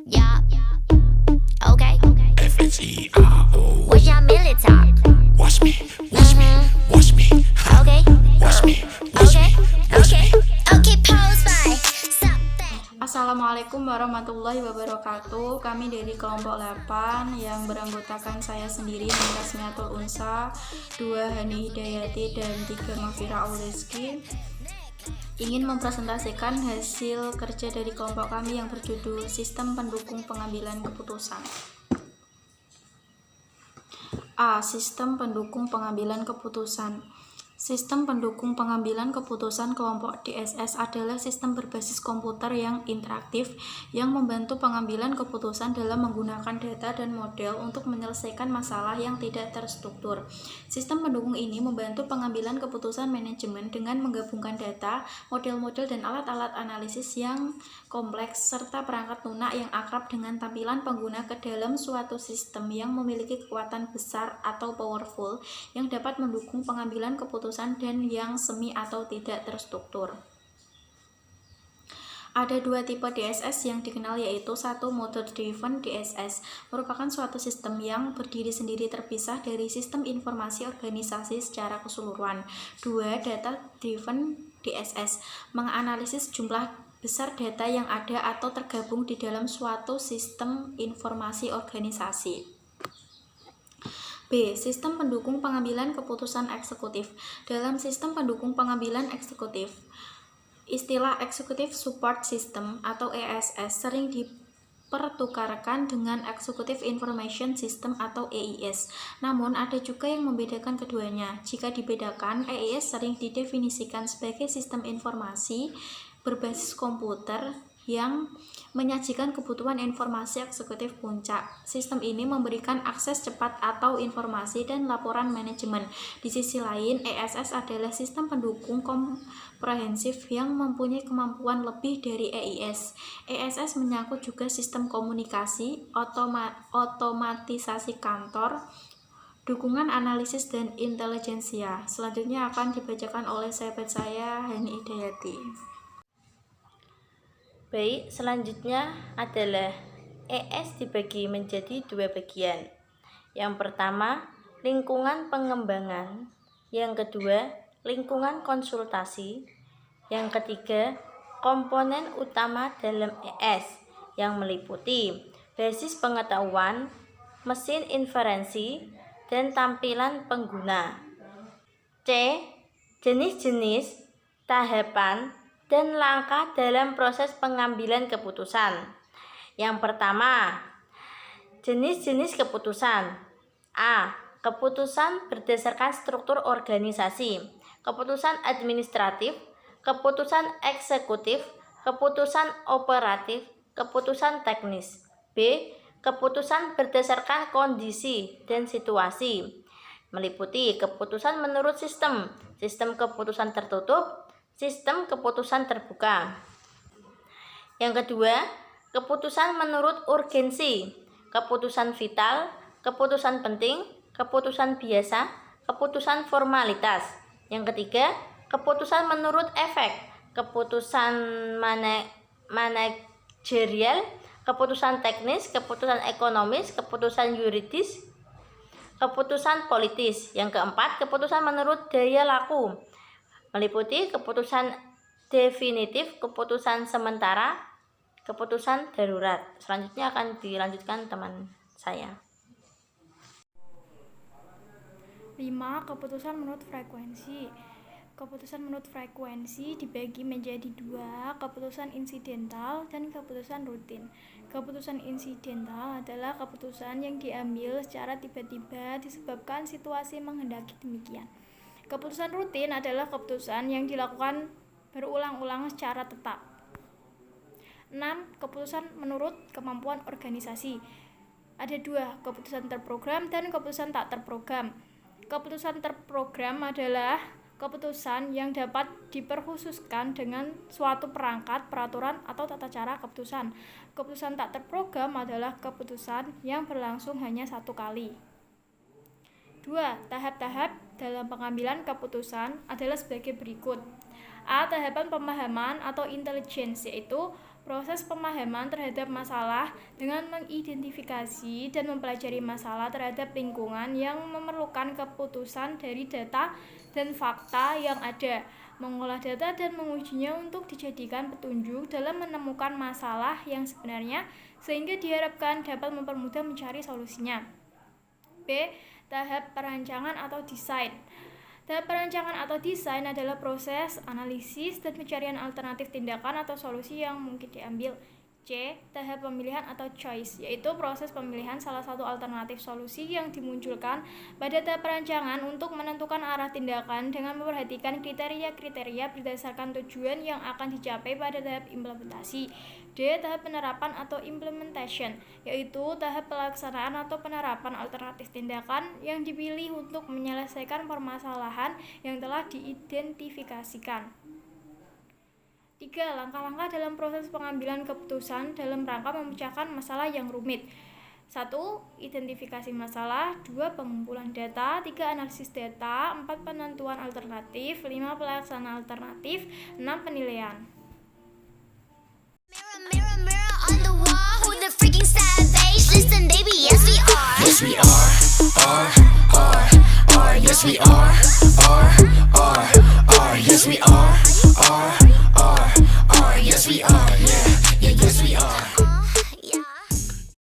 Yeah, okay. F-H-E-R-O. What's your military? Watch me, watch me, watch me, Okay. watch me, Okay. Okay. Okay. Pose by something. Assalamualaikum warahmatullahi wabarakatuh. Kami dari kelompok 8 yang beranggotakan saya sendiri, Tasmiatul Unsa, 2 Hani Hidayati, dan 3 Mafira Auleski, ingin mempresentasikan hasil kerja dari kelompok kami yang berjudul Sistem Pendukung Pengambilan Keputusan. A. Sistem pendukung pengambilan keputusan. Sistem pendukung pengambilan keputusan kelompok DSS adalah sistem berbasis komputer yang interaktif yang membantu pengambilan keputusan dalam menggunakan data dan model untuk menyelesaikan masalah yang tidak terstruktur. Sistem pendukung ini membantu pengambilan keputusan manajemen dengan menggabungkan data, model-model, dan alat-alat analisis yang kompleks serta perangkat lunak yang akrab dengan tampilan pengguna ke dalam suatu sistem yang memiliki kekuatan besar atau powerful yang dapat mendukung pengambilan keputusan dan yang semi atau tidak terstruktur. Ada 2 tipe DSS yang dikenal, yaitu 1. Method Driven DSS merupakan suatu sistem yang berdiri sendiri terpisah dari sistem informasi organisasi secara keseluruhan. 2. Data Driven DSS menganalisis jumlah besar data yang ada atau tergabung di dalam suatu sistem informasi organisasi. B. Sistem pendukung pengambilan keputusan eksekutif. Dalam sistem pendukung pengambilan eksekutif, istilah Executive Support System atau ESS sering dipertukarkan dengan Executive Information System atau EIS. Namun, ada juga yang membedakan keduanya. Jika dibedakan, EIS sering didefinisikan sebagai sistem informasi berbasis komputer yang menyajikan kebutuhan informasi eksekutif puncak. Sistem ini memberikan akses cepat atau informasi dan laporan manajemen. Di sisi lain, ESS adalah sistem pendukung komprehensif yang mempunyai kemampuan lebih dari EIS. ESS menyangkut juga sistem komunikasi, otomatisasi kantor, dukungan analisis, dan intelijensia. Selanjutnya akan dibacakan oleh sahabat saya, Hani Hidayati. Baik, selanjutnya adalah ES dibagi menjadi 2 bagian. Yang pertama, lingkungan pengembangan. Yang kedua, lingkungan konsultasi. Yang ketiga, komponen utama dalam ES yang meliputi basis pengetahuan, mesin inferensi, dan tampilan pengguna. C. Jenis-jenis, tahapan, dan langkah dalam proses pengambilan keputusan. Yang pertama, jenis-jenis keputusan. A. Keputusan berdasarkan struktur organisasi, keputusan administratif, keputusan eksekutif, keputusan operatif, keputusan teknis. B. Keputusan berdasarkan kondisi dan situasi, meliputi keputusan menurut sistem keputusan tertutup, sistem keputusan terbuka. Yang kedua, keputusan menurut urgensi, keputusan vital, keputusan penting, keputusan biasa, keputusan formalitas. Yang ketiga, keputusan menurut efek, keputusan manajerial, keputusan teknis, keputusan ekonomis, keputusan yuridis, keputusan politis. Yang keempat, keputusan menurut daya laku, meliputi keputusan definitif, keputusan sementara, keputusan darurat. Selanjutnya akan dilanjutkan teman saya. 5. Keputusan menurut frekuensi. Keputusan menurut frekuensi dibagi menjadi 2, keputusan insidental dan keputusan rutin. Keputusan insidental adalah keputusan yang diambil secara tiba-tiba disebabkan situasi menghendaki demikian. Keputusan rutin adalah keputusan yang dilakukan berulang-ulang secara tetap. 6. Keputusan menurut kemampuan organisasi. Ada 2, keputusan terprogram dan keputusan tak terprogram. Keputusan terprogram adalah keputusan yang dapat diperkhususkan dengan suatu perangkat, peraturan, atau tata cara keputusan. Keputusan tak terprogram adalah keputusan yang berlangsung hanya 1 kali. 2. Tahap-tahap dalam pengambilan keputusan adalah sebagai berikut. A. Tahapan pemahaman atau intelligence, yaitu proses pemahaman terhadap masalah dengan mengidentifikasi dan mempelajari masalah terhadap lingkungan yang memerlukan keputusan dari data dan fakta yang ada, mengolah data dan mengujinya untuk dijadikan petunjuk dalam menemukan masalah yang sebenarnya sehingga diharapkan dapat mempermudah mencari solusinya. B. Tahap perancangan atau desain. Tahap perancangan atau desain adalah proses analisis dan pencarian alternatif tindakan atau solusi yang mungkin diambil. C. Tahap pemilihan atau choice, yaitu proses pemilihan salah satu alternatif solusi yang dimunculkan pada tahap perancangan untuk menentukan arah tindakan dengan memperhatikan kriteria-kriteria berdasarkan tujuan yang akan dicapai pada tahap implementasi. D. Tahap penerapan atau implementation, yaitu tahap pelaksanaan atau penerapan alternatif tindakan yang dipilih untuk menyelesaikan permasalahan yang telah diidentifikasikan. 3. Langkah-langkah dalam proses pengambilan keputusan dalam rangka memecahkan masalah yang rumit. 1. Identifikasi masalah. 2. Pengumpulan data. 3. Analisis data. 4. Penentuan alternatif. 5. Pelaksanaan alternatif. 6. Penilaian.